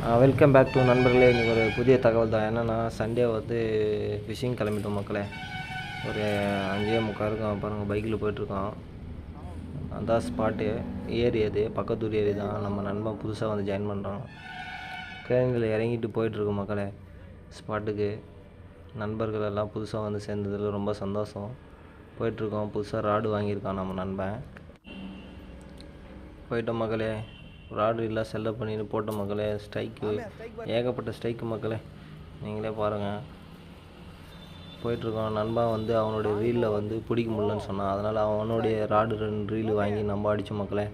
Welcome back to நண்பர்களே. இன்றைக்கி ஒரு புதிய தகவல் தான். என்னென்னா, சண்டே வந்து ஃபிஷிங் கிளம்பிட்டோம் மக்களே. ஒரு 5:45 இருக்கும் பாருங்கள், பைக்கில் போயிட்டுருக்கோம். அதான் ஸ்பாட்டு ஏரி, அது பக்கத்தூர் ஏரி தான். நம்ம நண்பன் புதுசாக வந்து ஜாயின் பண்ணுறோம். கேணியில் இறங்கிட்டு போயிட்டுருக்கோம் மக்களே ஸ்பாட்டுக்கு. நண்பர்கள் எல்லாம் புதுசாக வந்து சேர்ந்ததில் ரொம்ப சந்தோஷம். போயிட்டுருக்கோம். புதுசாக ராடு வாங்கியிருக்கான் நம்ம நண்பன். போயிட்டோம் மக்களே. ராடு இல்லை செல்ல பண்ணிட்டு போட்ட மக்களே. ஸ்ட்ரைக்கு ஏகப்பட்ட ஸ்ட்ரைக்கு மக்களே, நீங்களே பாருங்கள். போயிட்டுருக்கோம். நண்பன் வந்து அவனுடைய ரீலில் வந்து பிடிக்க முடியலன்னு சொன்னான். அதனால் அவனுடைய ராடு 2 ரீலு வாங்கி நம்ம அடித்தோம் மக்களே.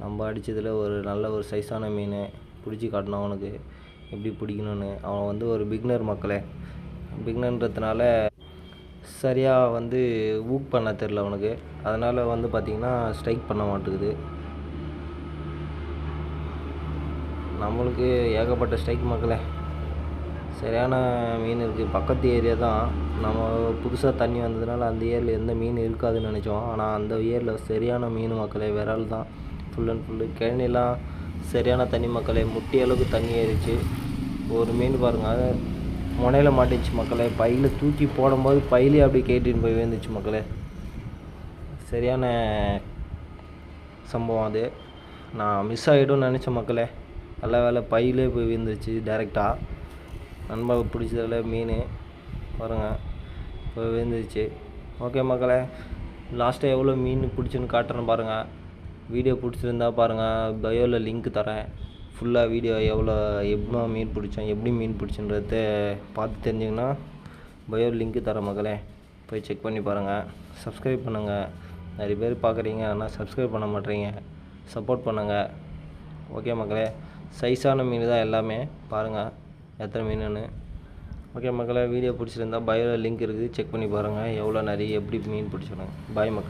நம்ம அடித்ததில் ஒரு நல்ல ஒரு சைஸான மீன் பிடிச்சி காட்டினோம் அவனுக்கு எப்படி பிடிக்கணுன்னு. அவன் வந்து ஒரு பிகினர் மக்களே. பிகினர்ன்றதுனால சரியாக வந்து ஊக் பண்ண தெரில அவனுக்கு. அதனால் வந்து பார்த்திங்கன்னா ஸ்ட்ரைக் பண்ண மாட்டேங்குது. நம்மளுக்கு ஏகப்பட்ட ஸ்ட்ரைக் மக்களே. சரியான மீன் இருக்குது. பக்கத்து ஏரியா தான். நம்ம புதுசாக தண்ணி வந்ததுனால அந்த ஏரியில் எந்த மீன் இருக்காதுன்னு நினச்சோம். ஆனால் அந்த ஏரியில் சரியான மீன் மக்களே. விரால் தான் ஃபுல் அண்ட் ஃபுல்லு. கிழனிலாம் சரியான தண்ணி மக்களே. முட்டி அளவுக்கு தண்ணி ஏறிச்சு. ஒரு மீன் பாருங்கள், முனையில் மாட்டிச்சு மக்களே. பையில் தூக்கி போடும்போது பையிலே அப்படி கேட்டின்னு போய் விழுந்துச்சு மக்களே. சரியான சம்பவம் அது. நான் மிஸ் ஆகிடும்னு நினச்சேன் மக்களே. நல்ல வேலை பையிலே போய் விழுந்துச்சு டேரெக்டாக. நண்பன் பிடிச்சதில் மீன் பாருங்கள் போய் விழுந்துச்சு. ஓகே மக்களே, லாஸ்ட்டாக எவ்வளோ மீன் பிடிச்சுன்னு காட்டுறேன்னு பாருங்கள். வீடியோ பிடிச்சிருந்தா பாருங்கள், பயோவில் லிங்க் தரேன். ஃபுல்லாக வீடியோ எவ்வளோ மீன் பிடிச்சோம், எப்படி மீன் பிடிச்சுன்றத பார்த்து தெரிஞ்சிங்கன்னா பயோவில் லிங்க் தரேன் மக்களே. போய் செக் பண்ணி பாருங்கள். சப்ஸ்கிரைப் பண்ணுங்கள். நிறைய பேர் பார்க்குறீங்க, ஆனால் சப்ஸ்கிரைப் பண்ண மாட்டேறீங்க. சப்போர்ட் பண்ணுங்கள். ஓகே மக்களே, சைஸான மீன் தான் எல்லாமே. பாருங்கள் எத்தனை மீனுன்னு. ஓகே மக்களே, வீடியோ பிடிச்சிருந்தா பயோவில் லிங்க் இருக்குது, செக் பண்ணி பாருங்கள். எவ்வளோ நிறைய எப்படி மீன் பிடிச்சிருங்க. பாய் மக்களே.